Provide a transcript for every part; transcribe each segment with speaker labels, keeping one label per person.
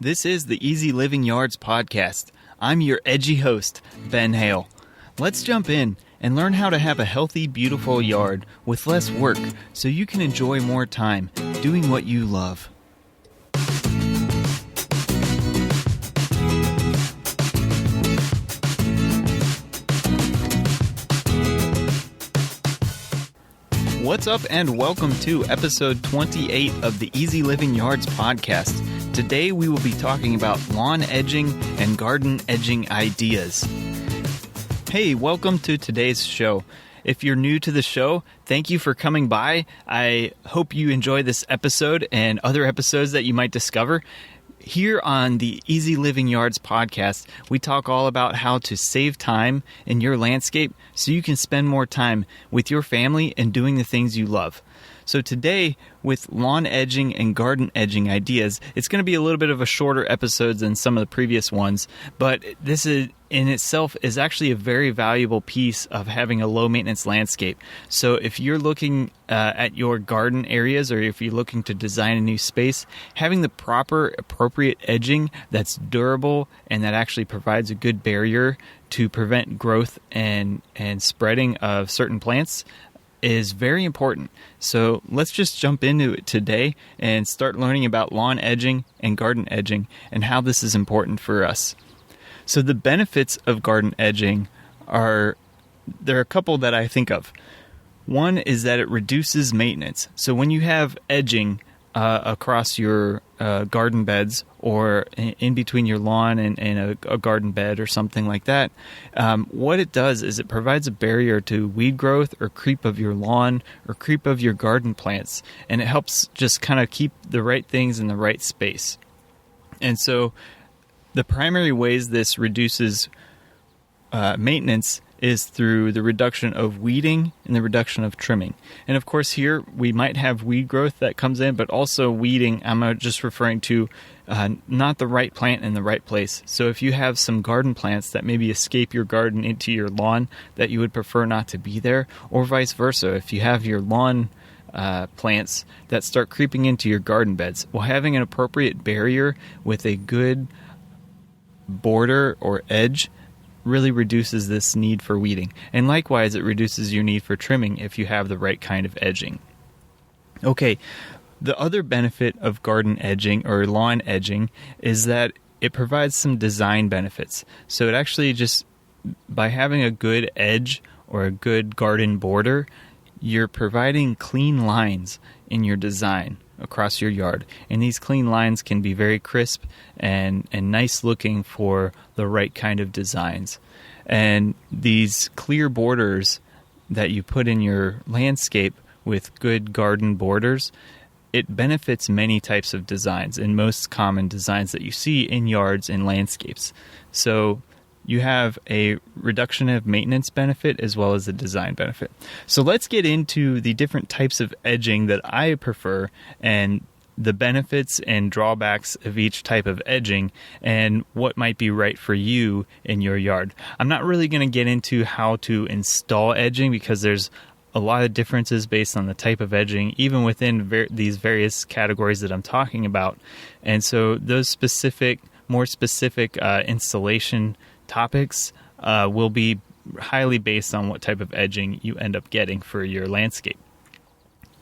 Speaker 1: This is the Easy Living Yards podcast. I'm your edgy host, Ben Hale. Let's jump in and learn how to have a healthy, beautiful yard with less work so you can enjoy more time doing what you love. What's up and welcome to episode 28 of the Easy Living Yards podcast. Today we will be talking about lawn edging and garden edging ideas. Hey, welcome to today's show. If you're new to the show, thank you for coming by. I hope you enjoy this episode and other episodes that you might discover. Here on the Easy Living Yards podcast, we talk all about how to save time in your landscape so you can spend more time with your family and doing the things you love. So today, with lawn edging and garden edging ideas, it's going to be a little bit of a shorter episode than some of the previous ones, but this is in itself is actually a very valuable piece of having a low-maintenance landscape. So if you're looking at your garden areas or if you're looking to design a new space, having the proper, appropriate edging that's durable and that actually provides a good barrier to prevent growth and spreading of certain plants is very important. So let's just jump into it today and start learning about lawn edging and garden edging and how this is important for us. So the benefits of garden edging there are a couple that I think of. One is that it reduces maintenance. So when you have edging across your garden beds or in between your lawn and a garden bed or something like that, what it does is it provides a barrier to weed growth or creep of your lawn or creep of your garden plants, and it helps just kind of keep the right things in the right space. And so the primary ways this reduces maintenance is through the reduction of weeding and the reduction of trimming. And of course here we might have weed growth that comes in, but also weeding, I'm just referring to not the right plant in the right place. So if you have some garden plants that maybe escape your garden into your lawn that you would prefer not to be there, or vice versa, if you have your lawn plants that start creeping into your garden beds, well, having an appropriate barrier with a good border or edge really reduces this need for weeding. And likewise, it reduces your need for trimming if you have the right kind of edging. Okay, the other benefit of garden edging or lawn edging is that it provides some design benefits. So it actually just, by having a good edge or a good garden border, you're providing clean lines in your design across your yard. And these clean lines can be very crisp and nice looking for the right kind of designs. And these clear borders that you put in your landscape with good garden borders, it benefits many types of designs and most common designs that you see in yards and landscapes. So you have a reduction of maintenance benefit as well as a design benefit. So let's get into the different types of edging that I prefer and the benefits and drawbacks of each type of edging and what might be right for you in your yard. I'm not really going to get into how to install edging because there's a lot of differences based on the type of edging, even within these various categories that I'm talking about. And so those more specific installation topics will be highly based on what type of edging you end up getting for your landscape.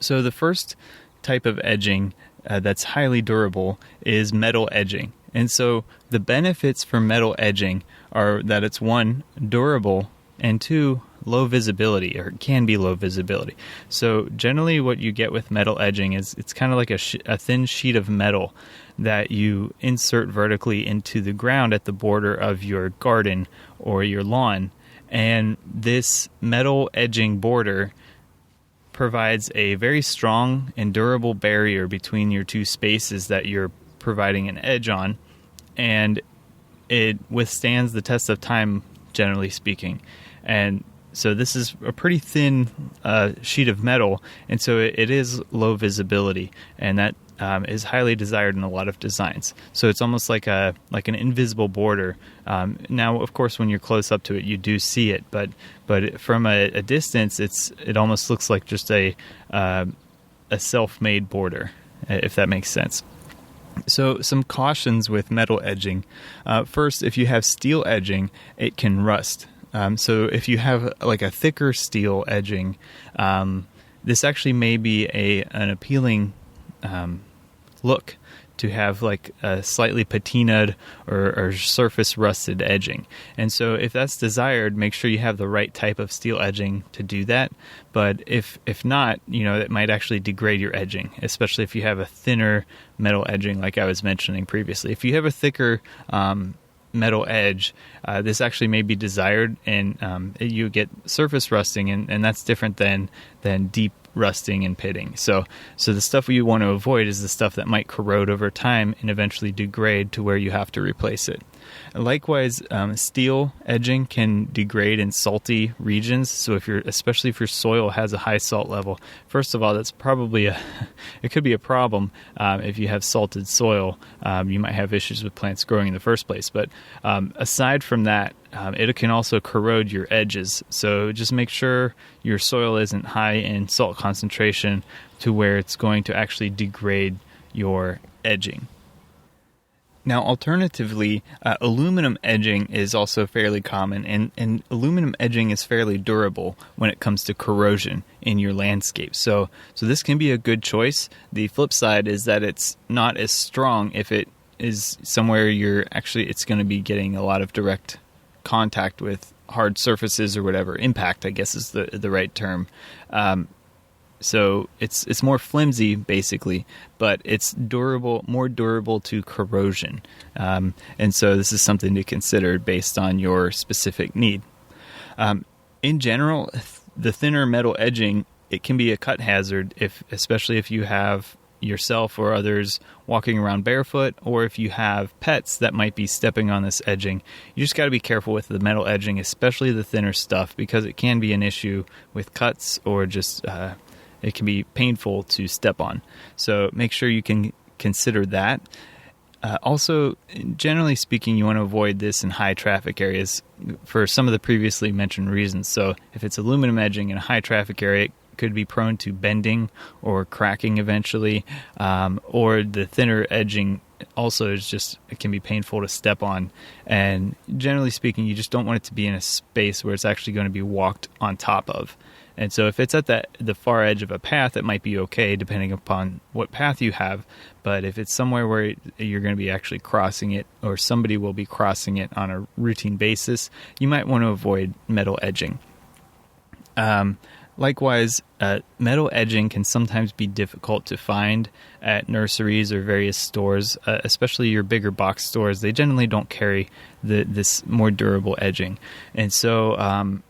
Speaker 1: So the first type of edging that's highly durable is metal edging. And so the benefits for metal edging are that it's one, durable, and two, low visibility, or it can be low visibility. So generally what you get with metal edging is it's kind of like a thin sheet of metal that you insert vertically into the ground at the border of your garden or your lawn. And this metal edging border provides a very strong and durable barrier between your two spaces that you're providing an edge on, and it withstands the test of time, generally speaking. And so this is a pretty thin sheet of metal, and so it is low visibility, and that is highly desired in a lot of designs. So it's almost like an invisible border. Now, of course, when you're close up to it, you do see it, but from a distance, it almost looks like just a self-made border, if that makes sense. So some cautions with metal edging. First, if you have steel edging, it can rust. So if you have like a thicker steel edging, this actually may be an appealing look to have like a slightly patinaed or surface rusted edging. And so if that's desired, make sure you have the right type of steel edging to do that. But if not, it might actually degrade your edging, especially if you have a thinner metal edging like I was mentioning previously. If you have a thicker metal edge, this actually may be desired, and you get surface rusting, and that's different than deep rusting and pitting. So the stuff you want to avoid is the stuff that might corrode over time and eventually degrade to where you have to replace it. Likewise, steel edging can degrade in salty regions. So especially if your soil has a high salt level, first of all, that's probably it could be a problem. If you have salted soil, you might have issues with plants growing in the first place. But aside from that, it can also corrode your edges. So just make sure your soil isn't high in salt concentration to where it's going to actually degrade your edging. Now, alternatively, aluminum edging is also fairly common, and aluminum edging is fairly durable when it comes to corrosion in your landscape. So this can be a good choice. The flip side is that it's not as strong if it is somewhere it's going to be getting a lot of direct contact with hard surfaces or whatever. Impact, I guess, is the right term. So it's more flimsy, basically, but it's more durable to corrosion. And so this is something to consider based on your specific need. In general, the thinner metal edging, it can be a cut hazard, especially if you have yourself or others walking around barefoot, or if you have pets that might be stepping on this edging. You just got to be careful with the metal edging, especially the thinner stuff, because it can be an issue with cuts or just it can be painful to step on. So make sure you can consider that. Also, generally speaking, you want to avoid this in high traffic areas for some of the previously mentioned reasons. So if it's aluminum edging in a high traffic area, it could be prone to bending or cracking eventually, or the thinner edging also it can be painful to step on. And generally speaking, you just don't want it to be in a space where it's actually going to be walked on top of. And so if it's at the far edge of a path, it might be okay depending upon what path you have. But if it's somewhere where you're going to be actually crossing it, or somebody will be crossing it on a routine basis, you might want to avoid metal edging. Likewise, metal edging can sometimes be difficult to find at nurseries or various stores, especially your bigger box stores. They generally don't carry this more durable edging. And so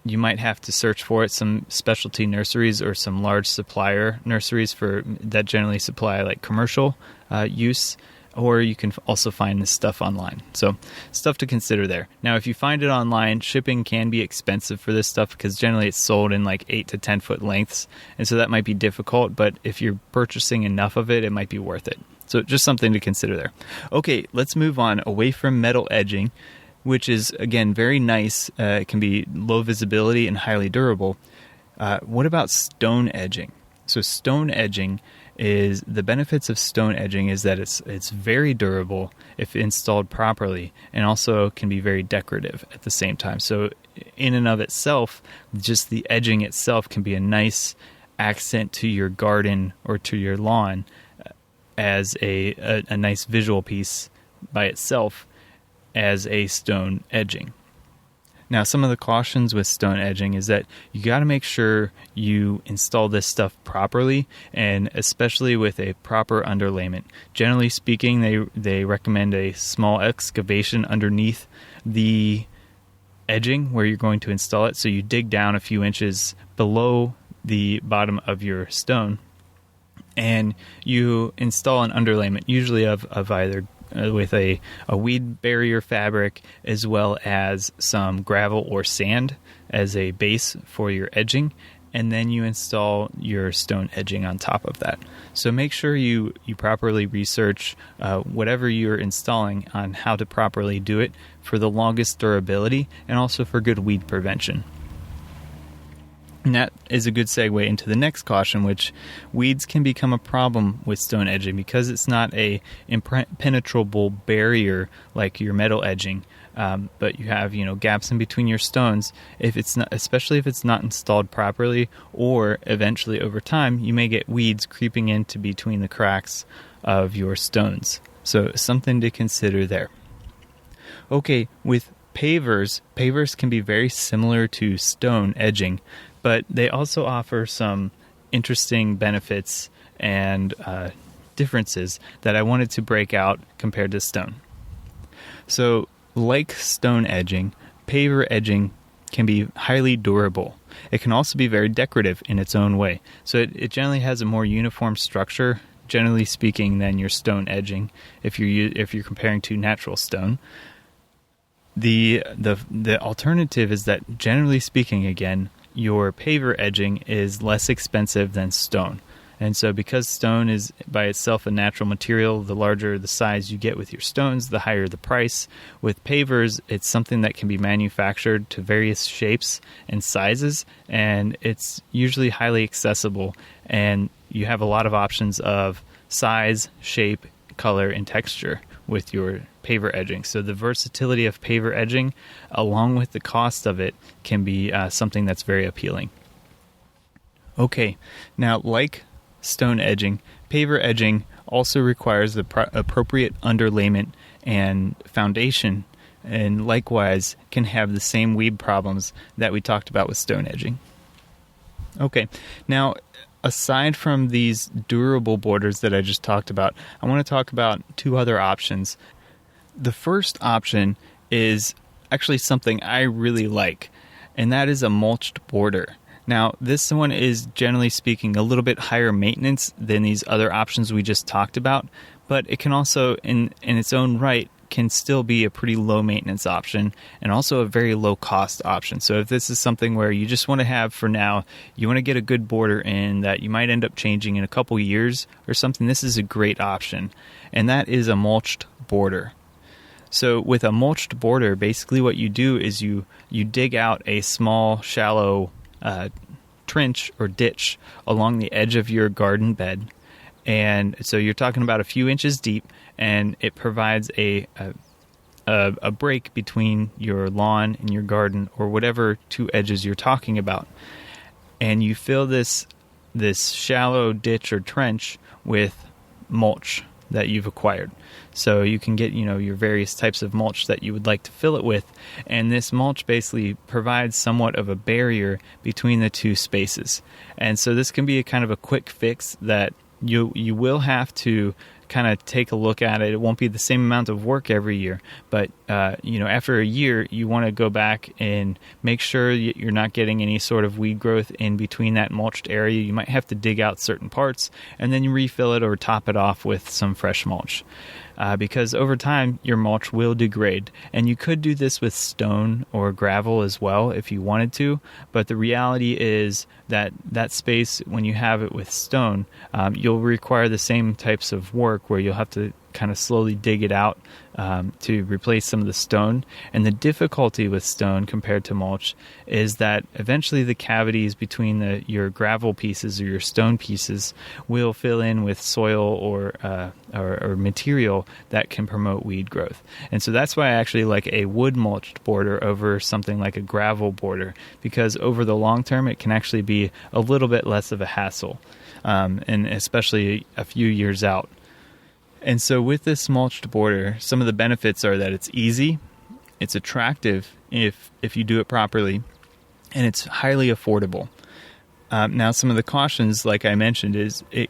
Speaker 1: you might have to search for it. Some specialty nurseries or some large supplier nurseries that generally supply like commercial use, or you can also find this stuff online. So stuff to consider there. Now, if you find it online, shipping can be expensive for this stuff because generally it's sold in like 8 to 10 foot lengths. And so that might be difficult, but if you're purchasing enough of it, it might be worth it. So just something to consider there. Okay, let's move on away from metal edging, which is, again, very nice. It can be low visibility and highly durable. What about stone edging? So stone edging is the benefits of stone edging is that it's very durable if installed properly, and also can be very decorative at the same time. So in and of itself, just the edging itself can be a nice accent to your garden or to your lawn as a nice visual piece by itself as a stone edging. Now, some of the cautions with stone edging is that you got to make sure you install this stuff properly, and especially with a proper underlayment. Generally speaking, they recommend a small excavation underneath the edging where you're going to install it. So you dig down a few inches below the bottom of your stone, and you install an underlayment, usually of either with a weed barrier fabric, as well as some gravel or sand as a base for your edging, and then you install your stone edging on top of that. So make sure you properly research whatever you're installing on how to properly do it for the longest durability and also for good weed prevention. And that is a good segue into the next caution, which weeds can become a problem with stone edging because it's not a impenetrable barrier like your metal edging. But you have, gaps in between your stones. If it's not, especially if it's not installed properly, or eventually over time, you may get weeds creeping into between the cracks of your stones. So something to consider there. Okay, with pavers can be very similar to stone edging, but they also offer some interesting benefits and differences that I wanted to break out compared to stone. So, like stone edging, paver edging can be highly durable. It can also be very decorative in its own way. So it generally has a more uniform structure, generally speaking, than your stone edging if you're comparing to natural stone. The alternative is that, generally speaking, again, your paver edging is less expensive than stone. And so because stone is by itself a natural material, the larger the size you get with your stones, the higher the price. With pavers, it's something that can be manufactured to various shapes and sizes, and it's usually highly accessible, and you have a lot of options of size, shape, color, and texture with your paver edging. So the versatility of paver edging, along with the cost of it, can be something that's very appealing. Okay, now like stone edging, paver edging also requires the appropriate underlayment and foundation, and likewise can have the same weed problems that we talked about with stone edging. Okay, now aside from these durable borders that I just talked about, I want to talk about two other options. The first option is actually something I really like, and that is a mulched border. Now, this one is, generally speaking, a little bit higher maintenance than these other options we just talked about, but it can also, in its own right, can still be a pretty low maintenance option and also a very low cost option. So if this is something where you just want to have for now, you want to get a good border in that you might end up changing in a couple years or something, this is a great option. And that is a mulched border. So with a mulched border, basically what you do is you dig out a small, shallow trench or ditch along the edge of your garden bed, and so you're talking about a few inches deep, and it provides a break between your lawn and your garden, or whatever two edges you're talking about, and you fill this shallow ditch or trench with mulch that you've acquired. So you can get, your various types of mulch that you would like to fill it with. And this mulch basically provides somewhat of a barrier between the two spaces. And so this can be a kind of a quick fix that you will have to kind of take a look at it. It won't be the same amount of work every year, but after a year, you want to go back and make sure you're not getting any sort of weed growth in between that mulched area. You might have to dig out certain parts and then you refill it or top it off with some fresh mulch. Because over time, your mulch will degrade. And you could do this with stone or gravel as well if you wanted to, but the reality is that space, when you have it with stone, you'll require the same types of work where you'll have to kind of slowly dig it out to replace some of the stone. And the difficulty with stone compared to mulch is that eventually the cavities between your gravel pieces or your stone pieces will fill in with soil or material that can promote weed growth. And so that's why I actually like a wood mulched border over something like a gravel border, because over the long term it can actually be a little bit less of a hassle, and especially a few years out. And so with this mulched border, some of the benefits are that it's easy, it's attractive if you do it properly, and it's highly affordable. Now, some of the cautions, like I mentioned, is it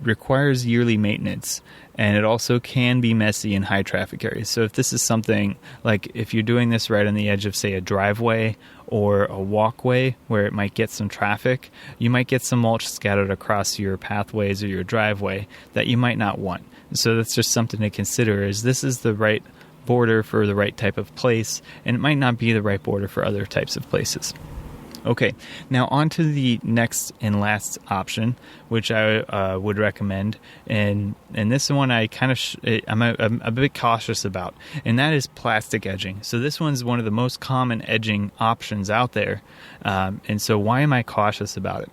Speaker 1: requires yearly maintenance, and it also can be messy in high traffic areas. So if this is something like if you're doing this right on the edge of, say, a driveway or a walkway where it might get some traffic, you might get some mulch scattered across your pathways or your driveway that you might not want. So that's just something to consider, is this is the right border for the right type of place, and it might not be the right border for other types of places. Okay, now on to the next and last option, which I would recommend, and this one I kind of I'm a bit cautious about, and that is plastic edging. So this one's one of the most common edging options out there, and so why am I cautious about it?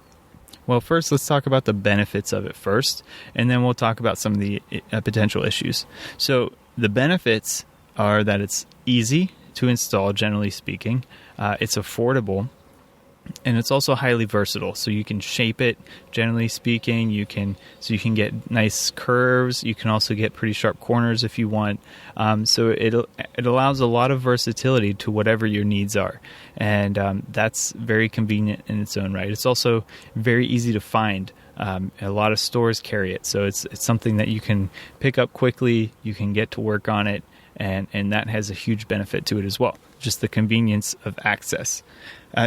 Speaker 1: Well, first let's talk about the benefits of it first, and then we'll talk about some of the potential issues. So the benefits are that it's easy to install, generally speaking, it's affordable, and it's also highly versatile. So you can shape it, generally speaking. You can get nice curves. You can also get pretty sharp corners if you want. So it allows a lot of versatility to whatever your needs are, and that's very convenient in its own right. It's also very easy to find. A lot of stores carry it, so it's something that you can pick up quickly. You can get to work on it, and that has a huge benefit to it as well. Just the convenience of access.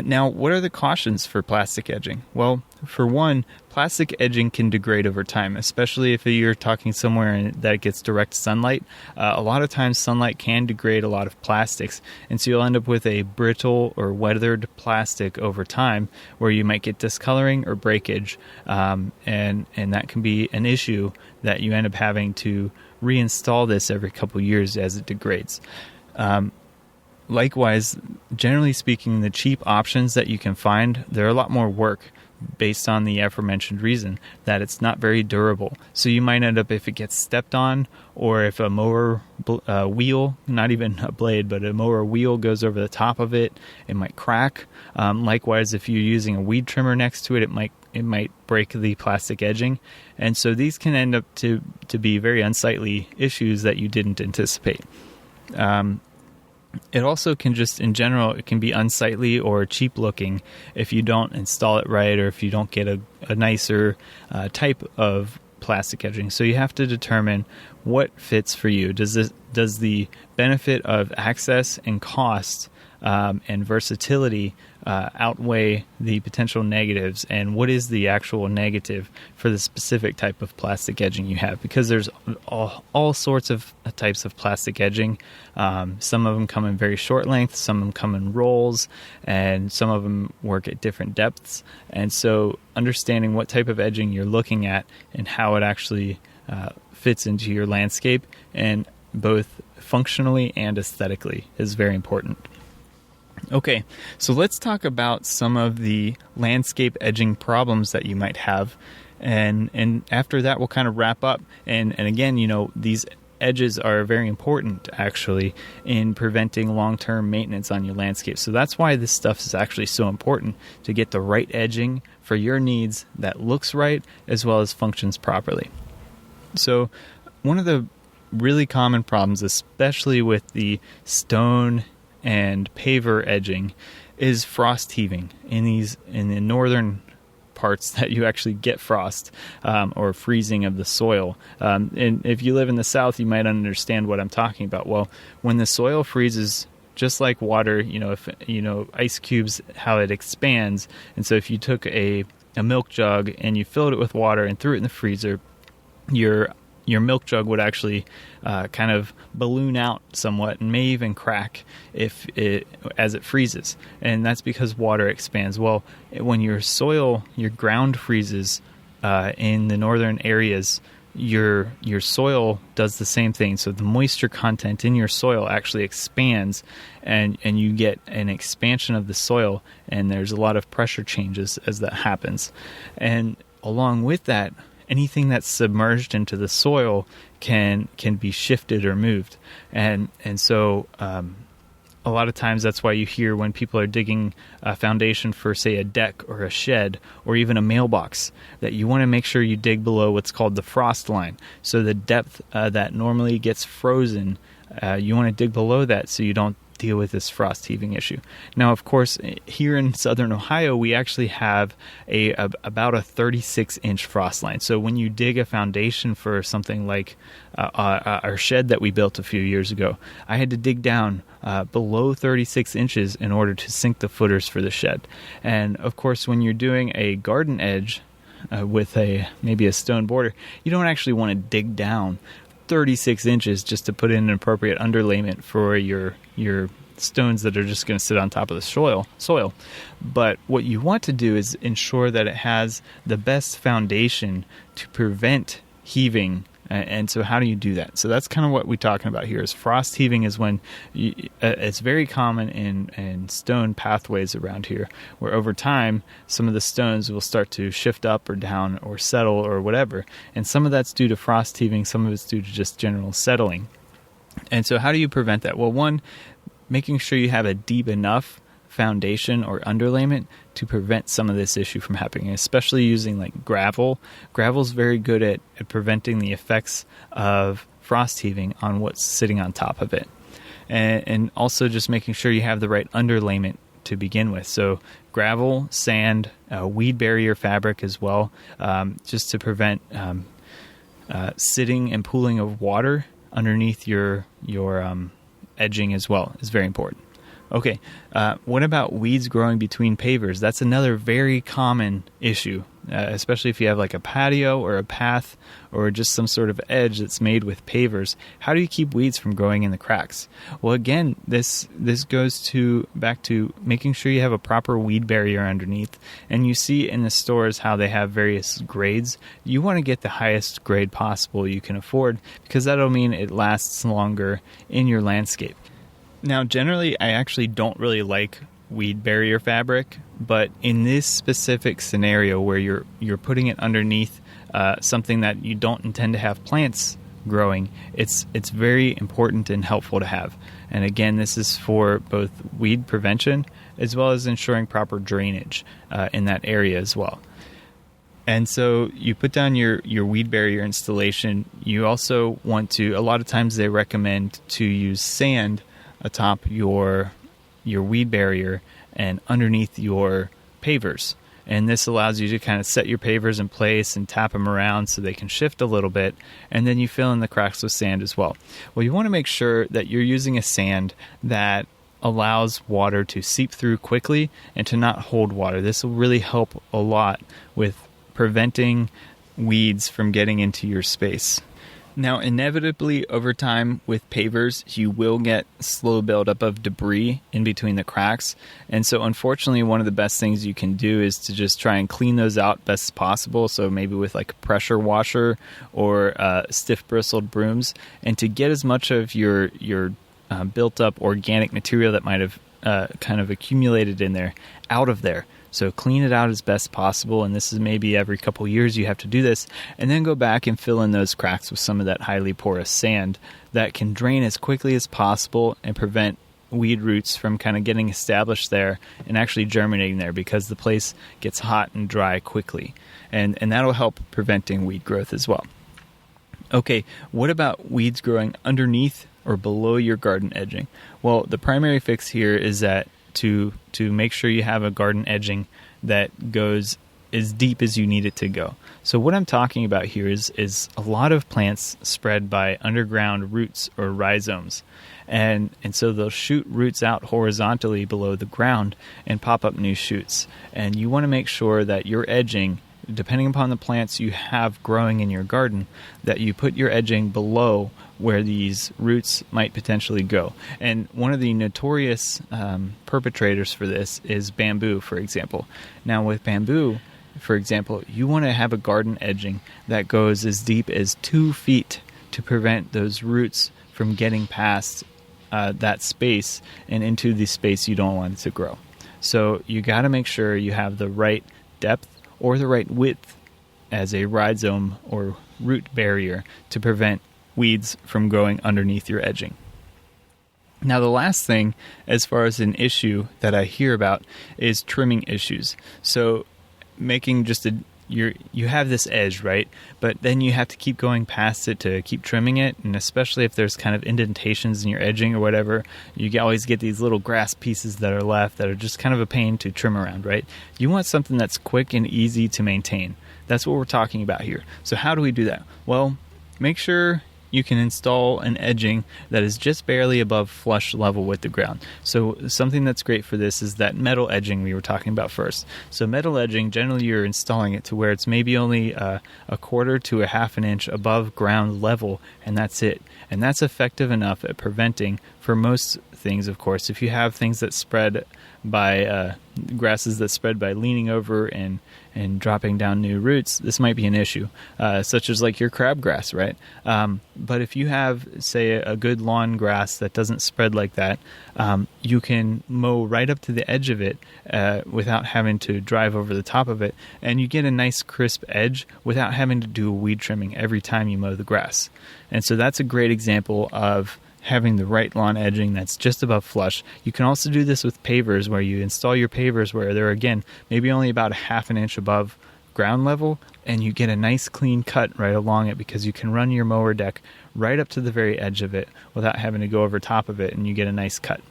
Speaker 1: Now, what are the cautions for plastic edging? Well, for one, plastic edging can degrade over time, especially if you're talking somewhere that gets direct sunlight. A lot of times sunlight can degrade a lot of plastics, and so you'll end up with a brittle or weathered plastic over time where you might get discoloring or breakage, and that can be an issue that you end up having to reinstall this every couple years as it degrades. Likewise, generally speaking, the cheap options that you can find, they're a lot more work based on the aforementioned reason that it's not very durable. So you might end up, if it gets stepped on, or if a mower wheel, not even a blade, but a mower wheel goes over the top of it, it might crack. Likewise, if you're using a weed trimmer next to it, it might break the plastic edging. And so these can end up to be very unsightly issues that you didn't anticipate. It also can just, in general, it can be unsightly or cheap looking if you don't install it right, or if you don't get a nicer type of plastic edging. So you have to determine what fits for you. Does the benefit of access and cost and versatility outweigh the potential negatives, and what is the actual negative for the specific type of plastic edging you have? Because there's all sorts of types of plastic edging. Some of them come in very short length, some of them come in rolls, and some of them work at different depths. And so understanding what type of edging you're looking at and how it actually fits into your landscape, and both functionally and aesthetically, is very important. Okay, so let's talk about some of the landscape edging problems that you might have, and after that we'll kind of wrap up. And again, these edges are very important actually in preventing long-term maintenance on your landscape. So that's why this stuff is actually so important, to get the right edging for your needs that looks right as well as functions properly. So one of the really common problems, especially with the stone and paver edging, is frost heaving in the northern parts that you actually get frost or freezing of the soil. And if you live in the south, you might understand what I'm talking about. Well, when the soil freezes, just like water, if ice cubes, how it expands. And so if you took a milk jug and you filled it with water and threw it in the freezer, your milk jug would actually kind of balloon out somewhat and may even crack as it freezes. And that's because water expands. Well, when your ground freezes in the northern areas, your soil does the same thing. So the moisture content in your soil actually expands, and you get an expansion of the soil, and there's a lot of pressure changes as that happens. And along with that, anything that's submerged into the soil can be shifted or moved. And so a lot of times that's why you hear when people are digging a foundation for, say, a deck or a shed or even a mailbox, that you want to make sure you dig below what's called the frost line. So the depth that normally gets frozen, you want to dig below that so you don't deal with this frost heaving issue. Now, of course, here in southern Ohio, we actually have about a 36-inch frost line. So when you dig a foundation for something like our shed that we built a few years ago, I had to dig down below 36 inches in order to sink the footers for the shed. And of course, when you're doing a garden edge with maybe a stone border, you don't actually want to dig down 36 inches just to put in an appropriate underlayment for your stones that are just going to sit on top of the soil. But what you want to do is ensure that it has the best foundation to prevent heaving. And so how do you do that? So that's kind of what we're talking about here is frost heaving is when it's very common in stone pathways around here, where over time some of the stones will start to shift up or down or settle or whatever. And some of that's due to frost heaving, some of it's due to just general settling. And so how do you prevent that? Well, one, making sure you have a deep enough foundation or underlayment to prevent some of this issue from happening, especially using like gravel. Gravel's very good at preventing the effects of frost heaving on what's sitting on top of it. And also just making sure you have the right underlayment to begin with. So gravel, sand, weed barrier fabric as well, just to prevent sitting and pooling of water underneath your edging as well is very important. Okay, what about weeds growing between pavers? That's another very common issue, especially if you have like a patio or a path or just some sort of edge that's made with pavers. How do you keep weeds from growing in the cracks? Well, again, this goes back to making sure you have a proper weed barrier underneath. And you see in the stores how they have various grades. You want to get the highest grade possible you can afford because that'll mean it lasts longer in your landscape. Now, generally, I actually don't really like weed barrier fabric, but in this specific scenario where you're putting it underneath something that you don't intend to have plants growing, it's very important and helpful to have. And again, this is for both weed prevention as well as ensuring proper drainage in that area as well. And so you put down your weed barrier installation. You also want to, a lot of times they recommend to use sand atop your weed barrier and underneath your pavers. And this allows you to kind of set your pavers in place and tap them around so they can shift a little bit. And then you fill in the cracks with sand as well. Well, you want to make sure that you're using a sand that allows water to seep through quickly and to not hold water. This will really help a lot with preventing weeds from getting into your space. Now, inevitably, over time with pavers, you will get slow buildup of debris in between the cracks. And so, unfortunately, one of the best things you can do is to just try and clean those out best as possible. So maybe with like a pressure washer or stiff bristled brooms. And to get as much of your built up organic material that might have kind of accumulated in there out of there. So clean it out as best possible, and this is maybe every couple years you have to do this, and then go back and fill in those cracks with some of that highly porous sand that can drain as quickly as possible and prevent weed roots from kind of getting established there and actually germinating there because the place gets hot and dry quickly, and that'll help preventing weed growth as well. Okay, what about weeds growing underneath or below your garden edging? Well, the primary fix here is that to make sure you have a garden edging that goes as deep as you need it to go. So what I'm talking about here is a lot of plants spread by underground roots or rhizomes. And so they'll shoot roots out horizontally below the ground and pop up new shoots. And you want to make sure that your edging, depending upon the plants you have growing in your garden, that you put your edging below where these roots might potentially go. And one of the notorious perpetrators for this is bamboo, for example. Now with bamboo, for example, you want to have a garden edging that goes as deep as 2 feet to prevent those roots from getting past that space and into the space you don't want it to grow. So you got to make sure you have the right depth or the right width as a rhizome or root barrier to prevent weeds from growing underneath your edging. Now, the last thing, as far as an issue that I hear about, is trimming issues. So making just you have this edge, right? But then you have to keep going past it to keep trimming it, and especially if there's kind of indentations in your edging or whatever, you always get these little grass pieces that are left that are just kind of a pain to trim around, right? You want something that's quick and easy to maintain. That's what we're talking about here. So how do we do that? Well, make sure you can install an edging that is just barely above flush level with the ground. So something that's great for this is that metal edging we were talking about first. So metal edging, generally you're installing it to where it's maybe only a quarter to a half an inch above ground level, and that's it. And that's effective enough at preventing, for most things, of course, if you have things that spread by grasses that spread by leaning over and dropping down new roots, this might be an issue, such as like your crabgrass, right? But if you have, say, a good lawn grass that doesn't spread like that, you can mow right up to the edge of it without having to drive over the top of it, and you get a nice crisp edge without having to do weed trimming every time you mow the grass. And so that's a great example of having the right lawn edging that's just above flush. You can also do this with pavers, where you install your pavers where they're, again, maybe only about a half an inch above ground level, and you get a nice clean cut right along it because you can run your mower deck right up to the very edge of it without having to go over top of it, and you get a nice cut.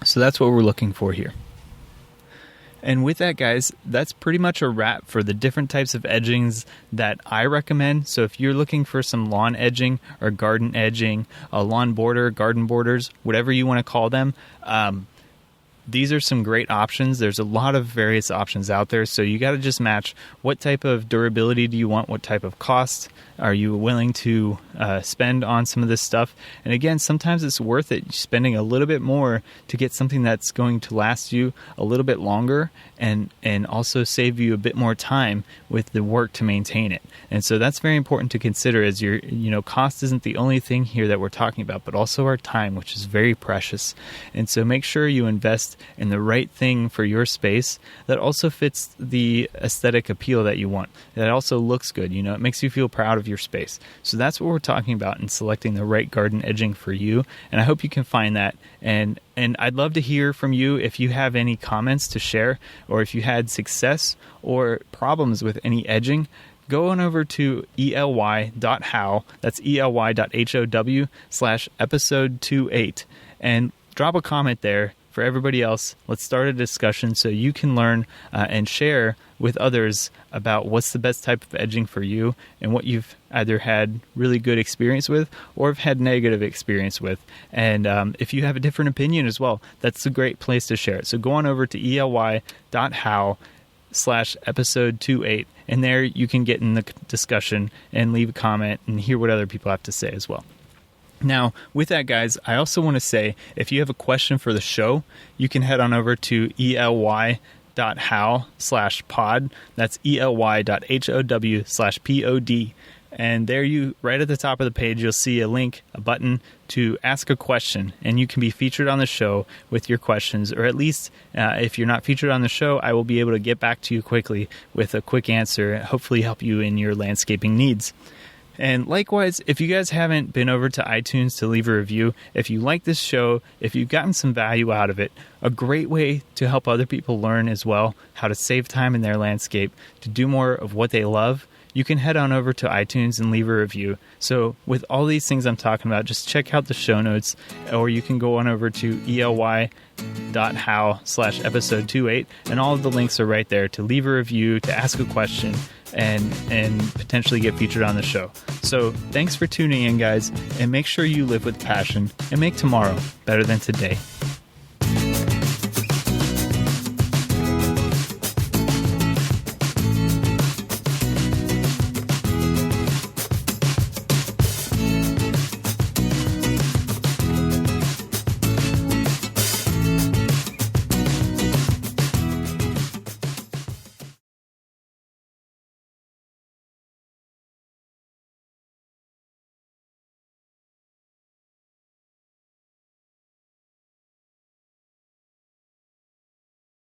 Speaker 1: So that's what we're looking for here. And with that, guys, that's pretty much a wrap for the different types of edgings that I recommend. So if you're looking for some lawn edging or garden edging, a lawn border, garden borders, whatever you want to call them, these are some great options. There's a lot of various options out there, so you got to just match what type of durability do you want, what type of cost are you willing to spend on some of this stuff. And again, sometimes it's worth it spending a little bit more to get something that's going to last you a little bit longer and also save you a bit more time with the work to maintain it. And so that's very important to consider, as cost isn't the only thing here that we're talking about, but also our time, which is very precious. And so make sure you invest in the right thing for your space that also fits the aesthetic appeal that you want. That also looks good. It makes you feel proud of your space. So that's what we're talking about in selecting the right garden edging for you. And I hope you can find that. And I'd love to hear from you if you have any comments to share, or if you had success or problems with any edging. Go on over to ELY.how, that's ELY.how/episode28, and drop a comment there. For everybody else, let's start a discussion so you can learn and share with others about what's the best type of edging for you and what you've either had really good experience with or have had negative experience with. And if you have a different opinion as well, that's a great place to share it. So go on over to ELY.how/episode28, and there you can get in the discussion and leave a comment and hear what other people have to say as well. Now, with that, guys, I also want to say, if you have a question for the show, you can head on over to ELY.how/pod. That's ELY.how/pod. And there right at the top of the page, you'll see a link, a button to ask a question. And you can be featured on the show with your questions, or at least if you're not featured on the show, I will be able to get back to you quickly with a quick answer and hopefully help you in your landscaping needs. And likewise, if you guys haven't been over to iTunes to leave a review, if you like this show, if you've gotten some value out of it, a great way to help other people learn as well how to save time in their landscape, to do more of what they love, you can head on over to iTunes and leave a review. So with all these things I'm talking about, just check out the show notes, or you can go on over to ELY.how/episode28, and all of the links are right there to leave a review, to ask a question, and potentially get featured on the show. So thanks for tuning in, guys, and make sure you live with passion and make tomorrow better than today.